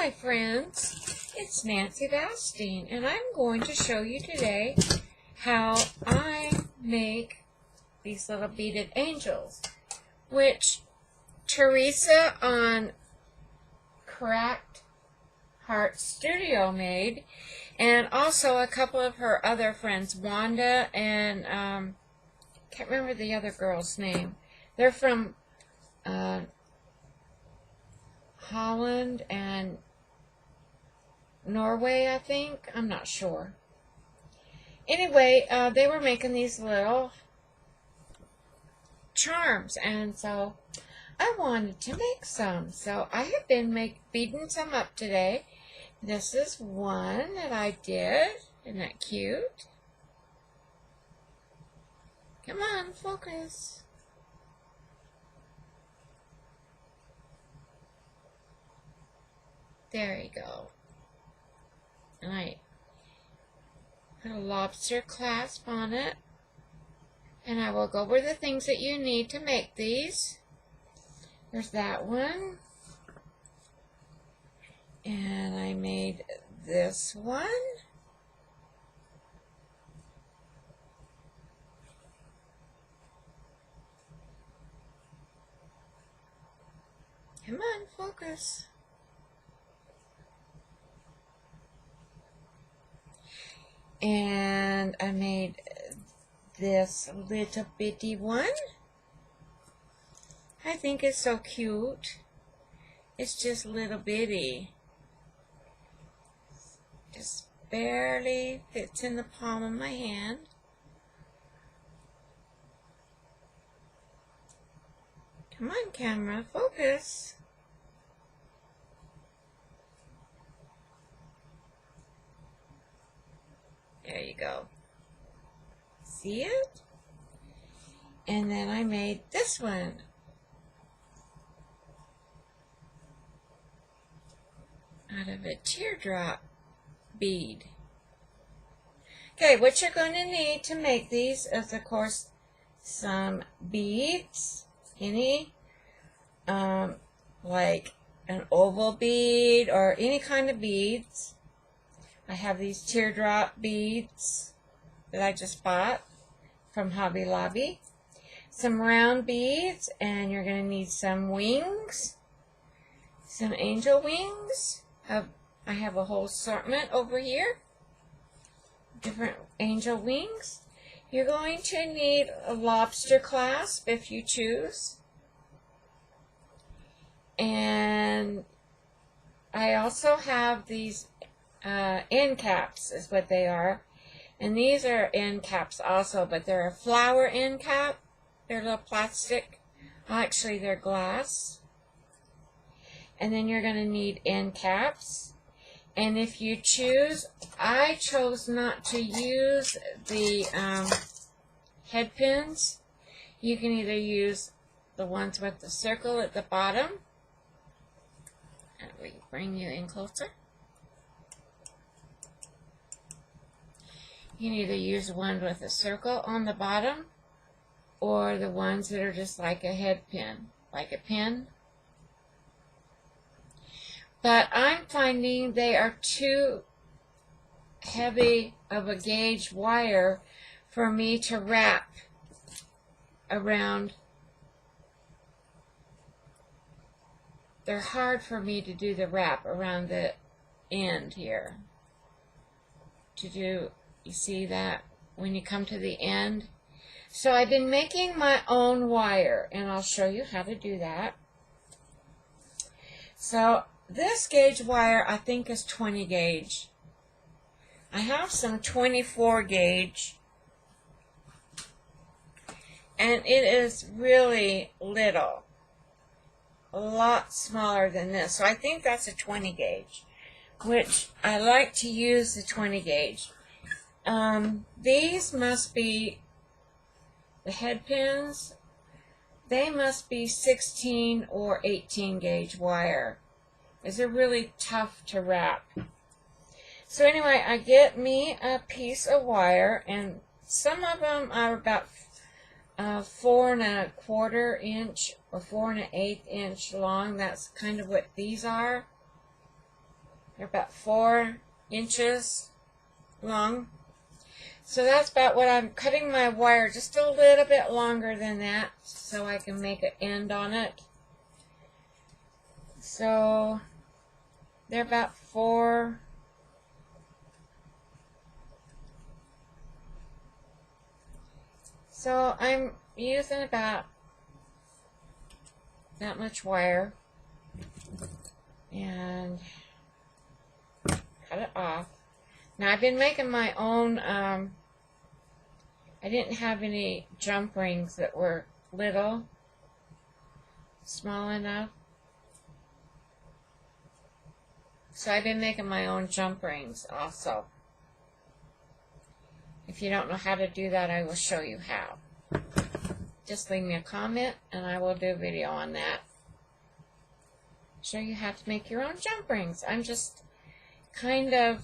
Hi friends, it's Nancy Vastine, and I'm going to show you today how I make these little beaded angels, which Teresa on Cracked Heart Studio made, and also a couple of her other friends, Wanda and can't remember the other girl's name. They're from Holland and Norway, I think. I'm not sure. Anyway, they were making these little charms, and so I wanted to make some. So I have been beading some up today. This is one that I did. Isn't that cute? Come on, focus. There you go. And I put a lobster clasp on it. And I will go over the things that you need to make these. There's that one. And I made this one. Come on, focus. And I made this little bitty one. I think it's so cute. It's just little bitty. Just barely fits in the palm of my hand. Come on, camera, focus. There you go. See it? And then I made this one. Out of a teardrop bead. Okay, what you're going to need to make these is, of course, some beads. Any, like an oval bead or any kind of beads. I have these teardrop beads that I just bought from Hobby Lobby. Some round beads, and you're going to need some wings, some angel wings. I have a whole assortment over here, different angel wings. You're going to need a lobster clasp if you choose. And I also have these end caps is what they are. And these are end caps also, but they're a flower end cap. They're little plastic. Actually, they're glass. And then you're going to need end caps. And if you choose, I chose not to use the head pins. You can either use the ones with the circle at the bottom. And we bring you in closer. You can either use one with a circle on the bottom, or the ones that are just like a head pin, like a pin. But I'm finding they are too heavy of a gauge wire for me to wrap around. They're hard for me to do the wrap around the end here. To do, you see that when you come to the end? So I've been making my own wire, and I'll show you how to do that. So this gauge wire I think is 20 gauge. I have some 24 gauge, and it is really little, a lot smaller than this. So I think that's a 20 gauge, which I like to use the 20 gauge. These must be the head pins. They must be 16 or 18 gauge wire. They're really tough to wrap. So anyway, I get me a piece of wire, and some of them are about 4 1/4 inch or 4 1/8 inch long. That's kind of what these are. They're about 4 inches long. So that's about what I'm cutting my wire, just a little bit longer than that so I can make an end on it. So they're about 4. So I'm using about that much wire and cut it off. Now I've been making my own, I didn't have any jump rings that were little, small enough. So I've been making my own jump rings also. If you don't know how to do that, I will show you how. Just leave me a comment and I will do a video on that. Show you how to make your own jump rings. I'm just kind of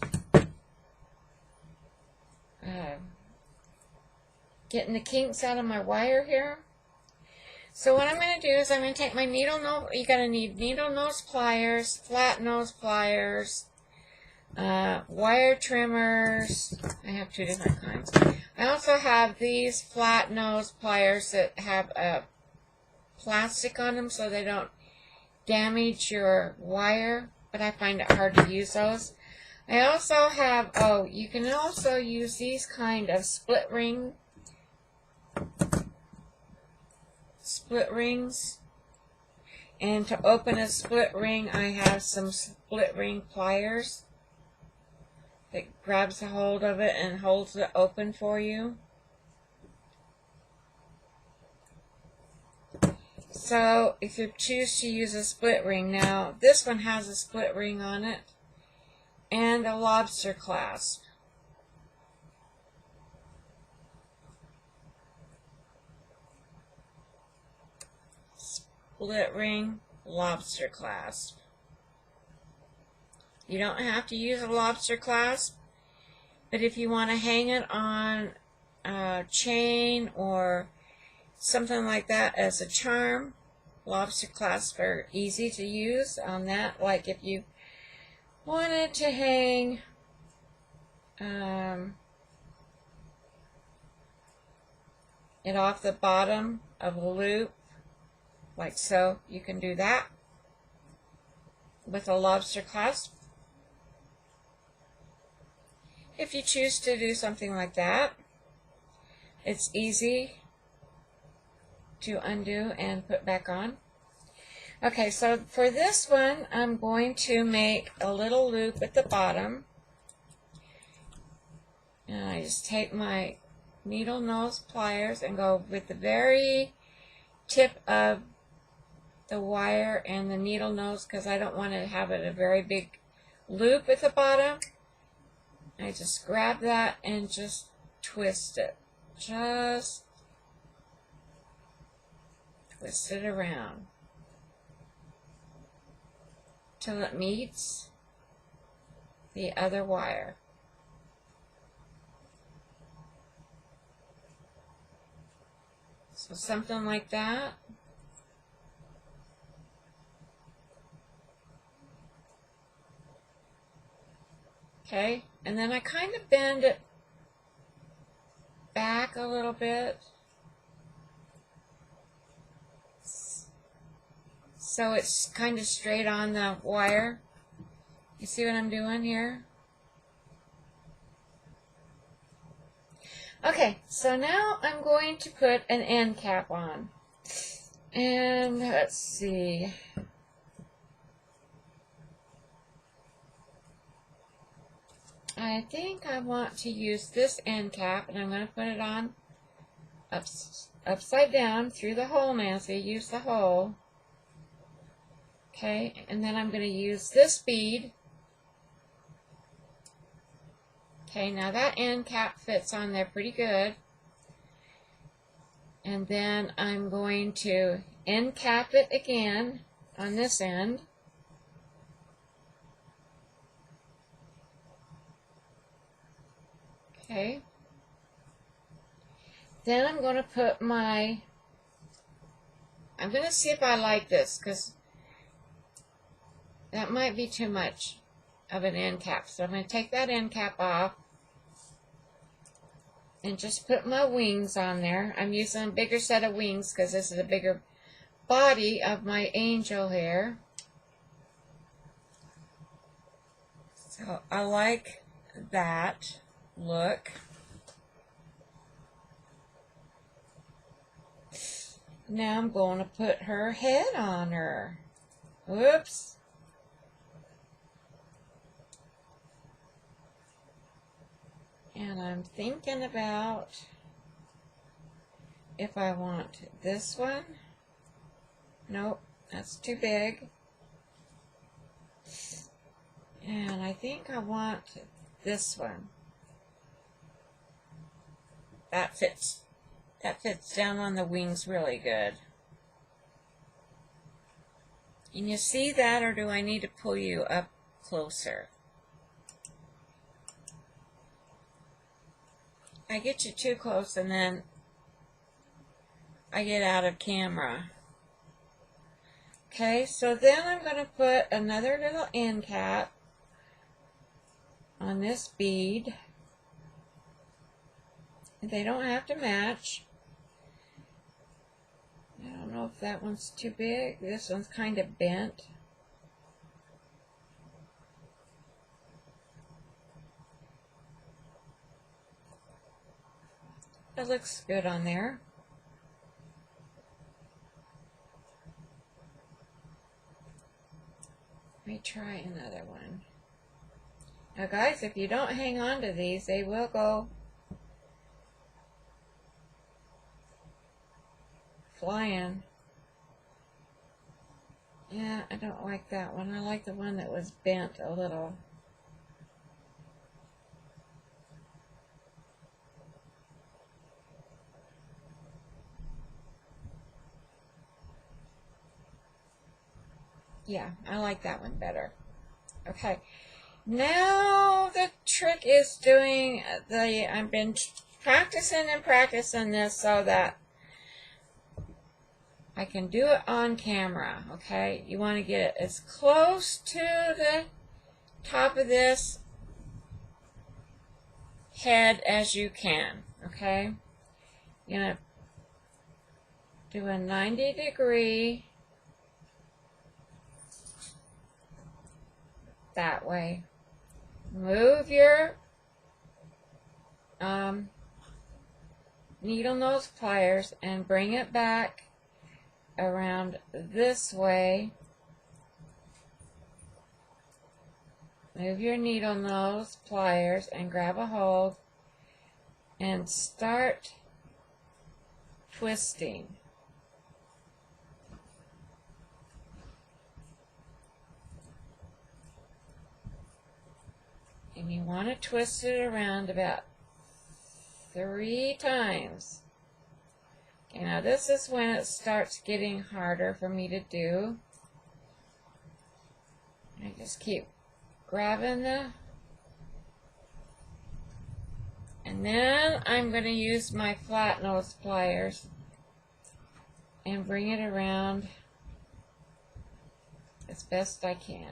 getting the kinks out of my wire here. So what I'm going to do is I'm going to take my needle nose. You're going to need needle nose pliers, flat nose pliers, wire trimmers. I have 2 different kinds. I also have these flat nose pliers that have plastic on them so they don't damage your wire, but I find it hard to use those. I also have, you can also use these kind of split rings. And to open a split ring, I have some split ring pliers that grabs a hold of it and holds it open for you. So if you choose to use a split ring, now this one has a split ring on it and a lobster clasp. Split ring, lobster clasp. You don't have to use a lobster clasp, but if you want to hang it on a chain or something like that as a charm, lobster clasps are easy to use on that. Like if you wanted to hang it off the bottom of a loop, like so, you can do that with a lobster clasp. If you choose to do something like that, it's easy to undo and put back on. Okay, so for this one, I'm going to make a little loop at the bottom. And I just take my needle nose pliers and go with the very tip of the wire and the needle nose, because I don't want to have it a very big loop at the bottom. I just grab that and just twist it. Just twist it around till it meets the other wire. So something like that. Okay, and then I kind of bend it back a little bit so it's kind of straight on the wire. You see what I'm doing here? Okay, so now I'm going to put an end cap on. And let's see. I think I want to use this end cap, and I'm going to put it on upside down through the hole, Nancy. Use the hole. Okay, and then I'm going to use this bead. Okay, now that end cap fits on there pretty good. And then I'm going to end cap it again on this end. Okay. Then I'm going to put my, I'm going to see if I like this, because that might be too much. of an end cap. So I'm going to take that end cap off and just put my wings on there. I'm using a bigger set of wings because this is a bigger body of my angel here. So I like that look. Now I'm going to put her head on her. Whoops. And I'm thinking about if I want this one. Nope, that's too big. And I think I want this one. That fits down on the wings really good. Can you see that, or do I need to pull you up closer? I get you too close and then I get out of camera. Okay, so then I'm going to put another little end cap on this bead. They don't have to match. I don't know if that one's too big. This one's kind of bent. It looks good on there. Let me try another one. Now guys, if you don't hang on to these, they will go flying. Yeah, I don't like that one. I like the one that was bent a little. Yeah, I like that one better. Okay, now the trick is doing I've been practicing and practicing this so that I can do it on camera, okay? You want to get it as close to the top of this head as you can, okay? You're going to do a 90-degree that way. Move your needle nose pliers and bring it back around this way. Move your needle nose pliers and grab a hold and start twisting. And you want to twist it around about 3 times. Okay, now this is when it starts getting harder for me to do. I just keep grabbing and then I'm going to use my flat nose pliers and bring it around as best I can.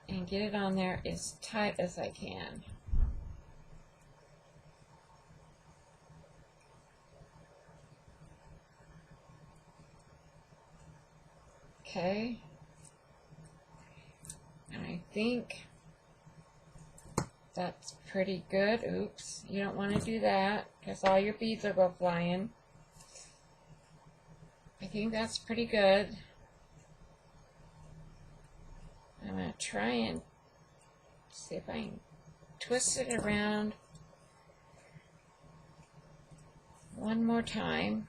And get it on there as tight as I can. Okay. And I think that's pretty good. Oops, you don't want to do that because all your beads will go flying. I think that's pretty good. I'm going to try and see if I can twist it around one more time.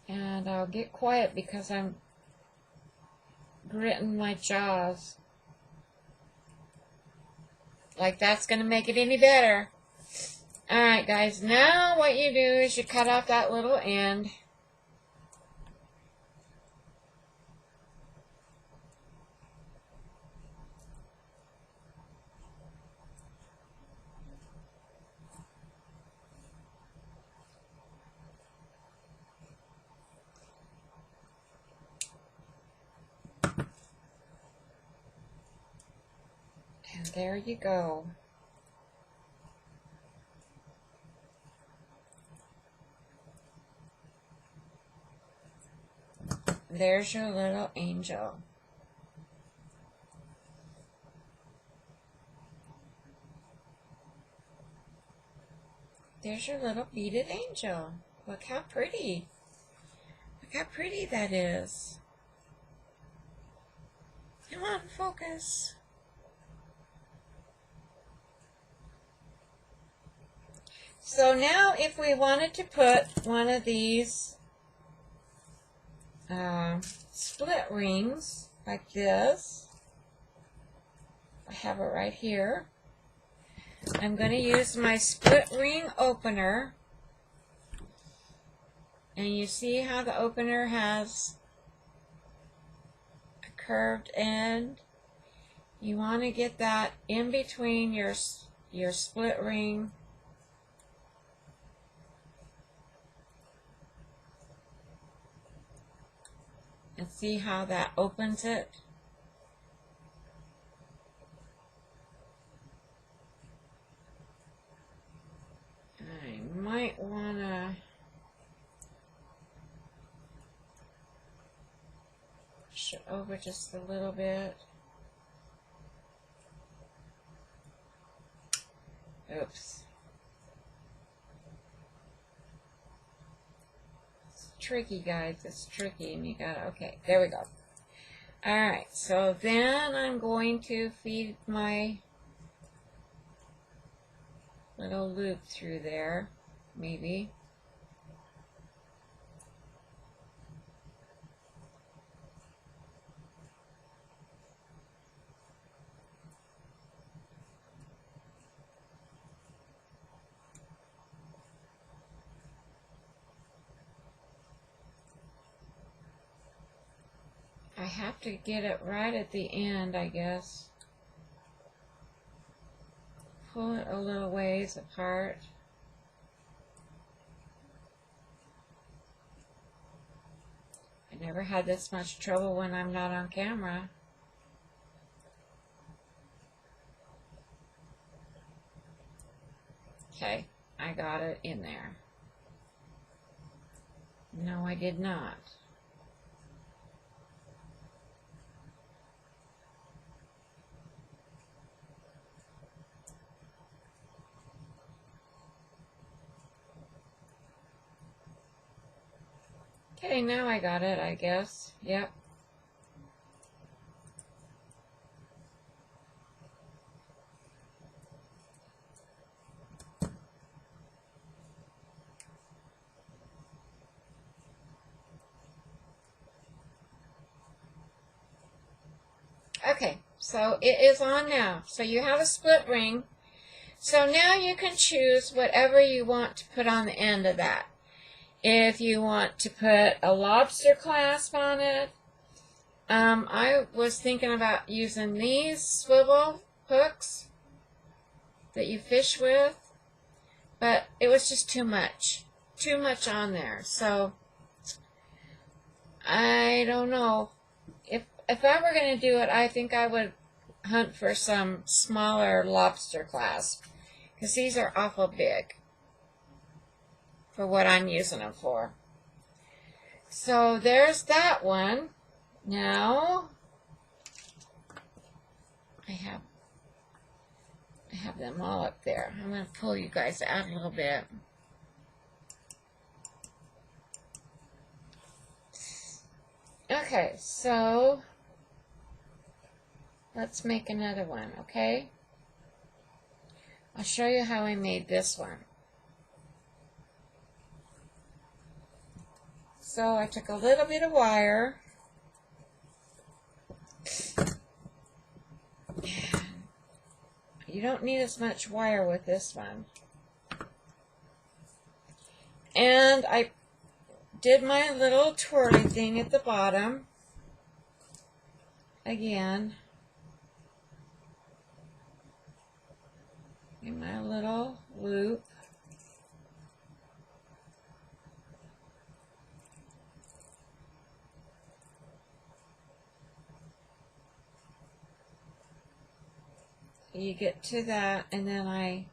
And I'll get quiet because I'm gritting my jaws. Like that's going to make it any better. Alright guys, now what you do is you cut off that little end. And there you go. There's your little angel. There's your little beaded angel. Look how pretty. Look how pretty that is. Come on, focus. So now if we wanted to put one of these split rings like this, I have it right here. I'm going to use my split ring opener, and you see how the opener has a curved end. You want to get that in between your split ring and see how that opens it. I might want to push it over just a little bit. Oops. It's tricky, guys. It's tricky, and you gotta, okay, there we go. Alright, so then I'm going to feed my little loop through there, maybe. I have to get it right at the end, I guess. Pull it a little ways apart. I never had this much trouble when I'm not on camera. Okay, I got it in there. No, I did not. Okay, now I got it, I guess. Yep. Okay, so it is on now. So you have a split ring. So now you can choose whatever you want to put on the end of that. If you want to put a lobster clasp on it, I was thinking about using these swivel hooks that you fish with, but it was just too much on there. So I don't know. If I were going to do it, I think I would hunt for some smaller lobster clasp, because these are awful big for what I'm using them for. So there's that one. Now I have them all up there. I'm going to pull you guys out a little bit. Okay, so let's make another one, okay? I'll show you how I made this one. So I took a little bit of wire, you don't need as much wire with this one, and I did my little twirly thing at the bottom again in my little loop. you get to that, and then I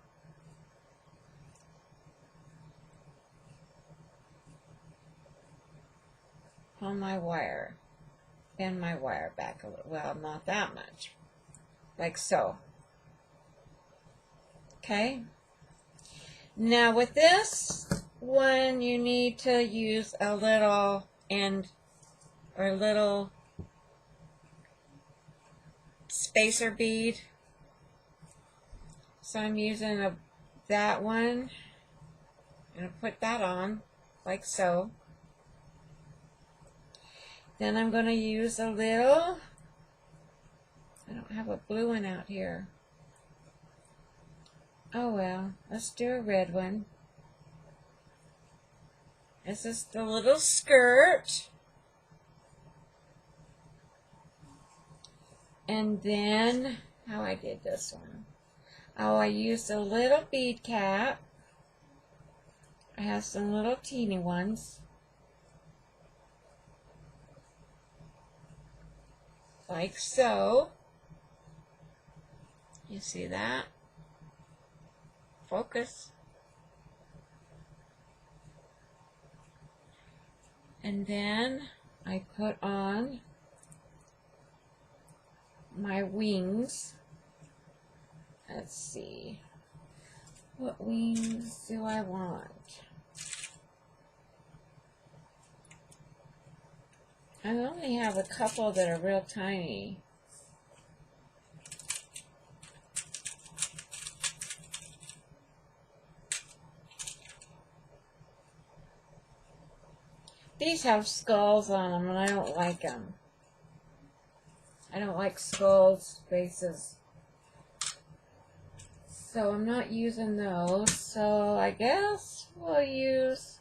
pull my wire, bend my wire back a little, well, not that much, like so. Okay, now with this one you need to use a little end or a little spacer bead. So I'm using that one. I'm going to put that on like so. Then I'm going to use a little, I don't have a blue one out here. Oh well, let's do a red one. This is the little skirt. And then, how I did this one. Oh, I used a little bead cap. I have some little teeny ones. Like so. You see that? Focus. And then I put on my wings. Let's see. What wings do I want? I only have a couple that are real tiny. These have skulls on them, and I don't like them. I don't like skulls, faces. So I'm not using those. So I guess we'll use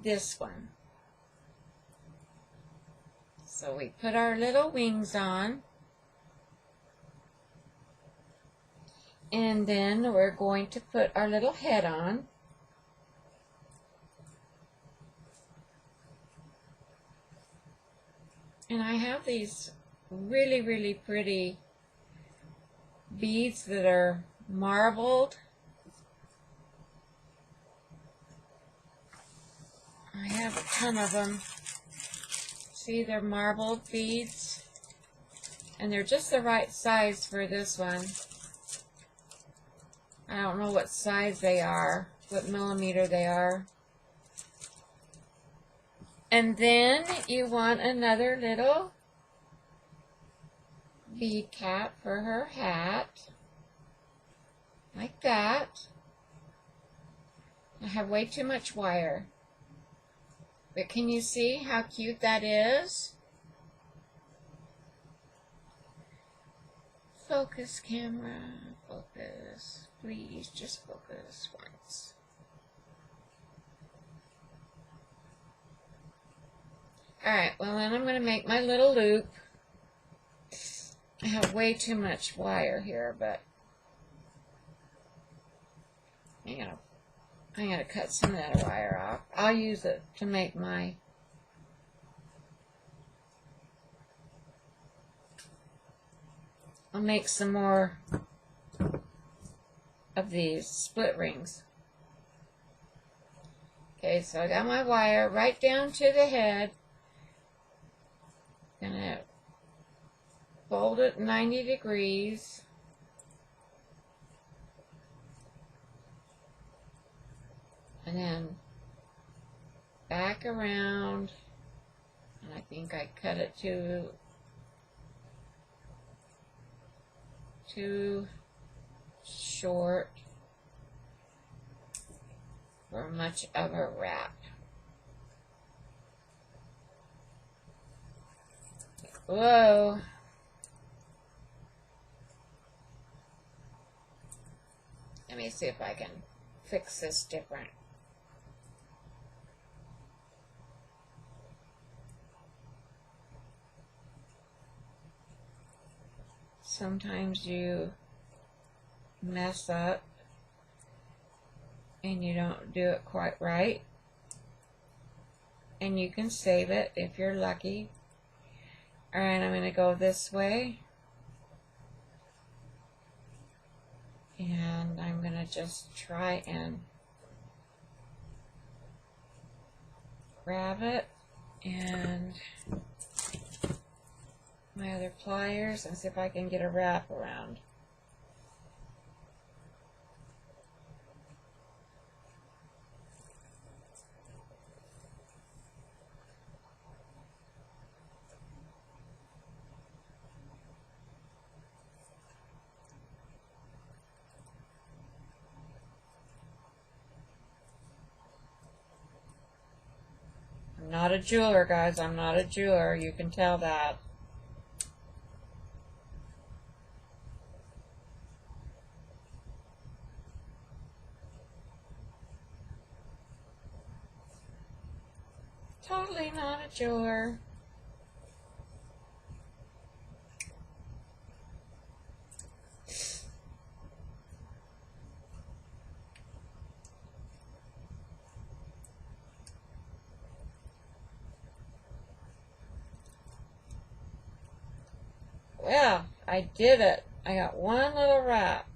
this one. So we put our little wings on. And then we're going to put our little head on. And I have these really, really pretty beads that are marbled. I have a ton of them. See, they're marbled beads. And they're just the right size for this one. I don't know what size they are, what millimeter they are. And then you want another little bead cap for her hat, like that. I have way too much wire, but can you see how cute that is? Focus, camera, focus, please just focus once. Alright, well then I'm going to make my little loop. I have way too much wire here, but I'm gonna cut some of that wire off. I'll use it to make my I'll make some more of these split rings. Okay, so I got my wire right down to the head. Gonna fold it 90 degrees. And then back around. And I think I cut it too short for much of a wrap. Whoa. Let me see if I can fix this different. Sometimes you mess up and you don't do it quite right. And you can save it if you're lucky. Alright, I'm going to go this way. to just try and grab it and my other pliers and see if I can get a wrap around. I'm not a jeweler, guys. I'm not a jeweler. You can tell that. Totally not a jeweler. Well, I did it. I got one little wrap.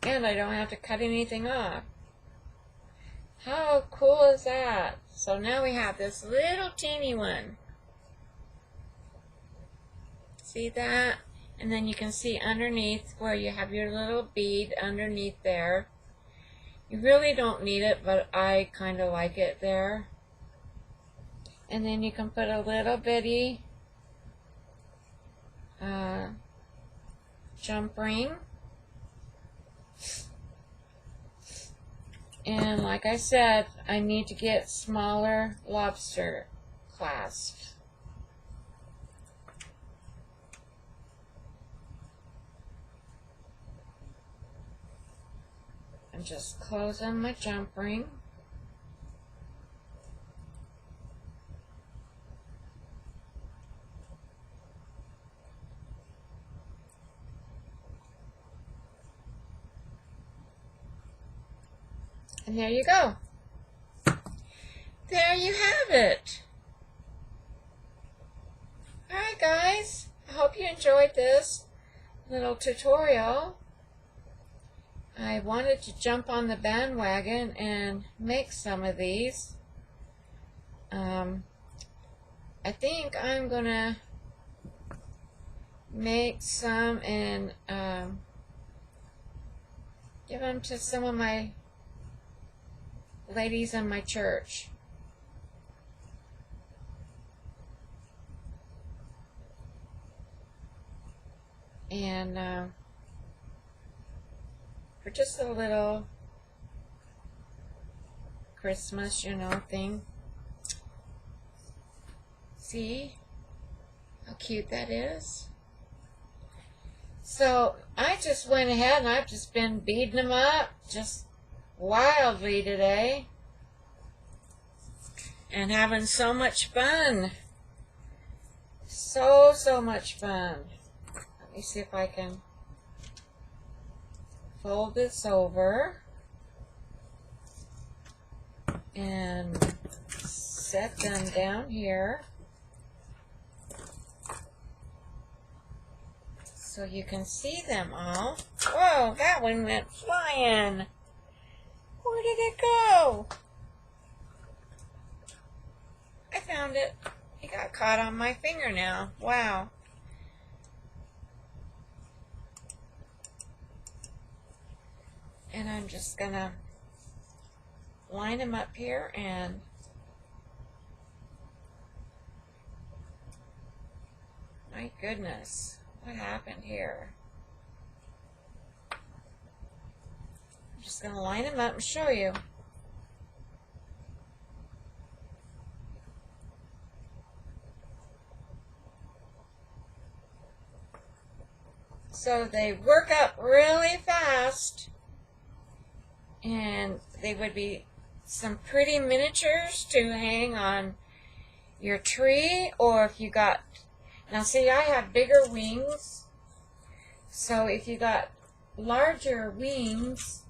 And I don't have to cut anything off. How cool is that? So now we have this little teeny one. See that? And then you can see underneath where you have your little bead underneath there. You really don't need it, but I kind of like it there. And then you can put a little bitty jump ring. And like I said, I need to get smaller lobster clasps. I'm just closing my jump ring. And there you go. There you have it. Alright guys, I hope you enjoyed this little tutorial. I wanted to jump on the bandwagon and make some of these. I think I'm gonna make some and give them to some of my ladies in my church. And for just a little Christmas, you know, thing. See how cute that is? So I just went ahead and I've just been beading them up just wildly today and having so much fun. So much fun. Let me see if I can fold this over and set them down here so you can see them all. Whoa, that one went flying. Where did it go? I found it. It got caught on my finger now. Wow. And I'm just gonna line them up here and my goodness, what happened here? I'm just gonna line them up and show you. So they work up really fast. And they would be some pretty miniatures to hang on your tree, or if you got, now see, I have bigger wings, so if you got larger wings,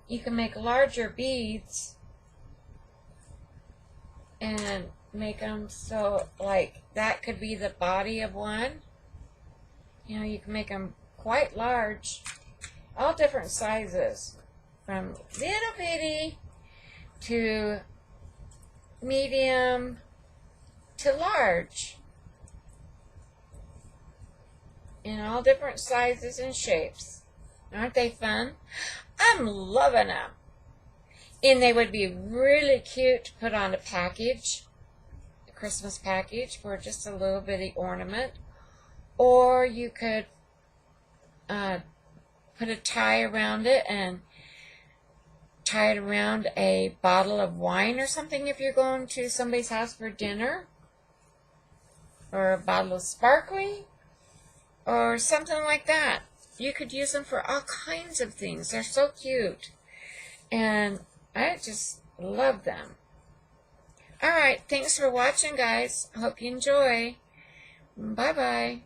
you can make larger beads and make them so, like, that could be the body of one. You know, you can make them quite large, all different sizes, from little bitty to medium to large, in all different sizes and shapes. Aren't they fun? I'm loving them. And they would be really cute to put on a package, a Christmas package, for just a little bitty ornament. Or you could put a tie around it and tie it around a bottle of wine or something if you're going to somebody's house for dinner. Or a bottle of sparkling. Or something like that. You could use them for all kinds of things. They're so cute. And I just love them. Alright, thanks for watching, guys. Hope you enjoy. Bye-bye.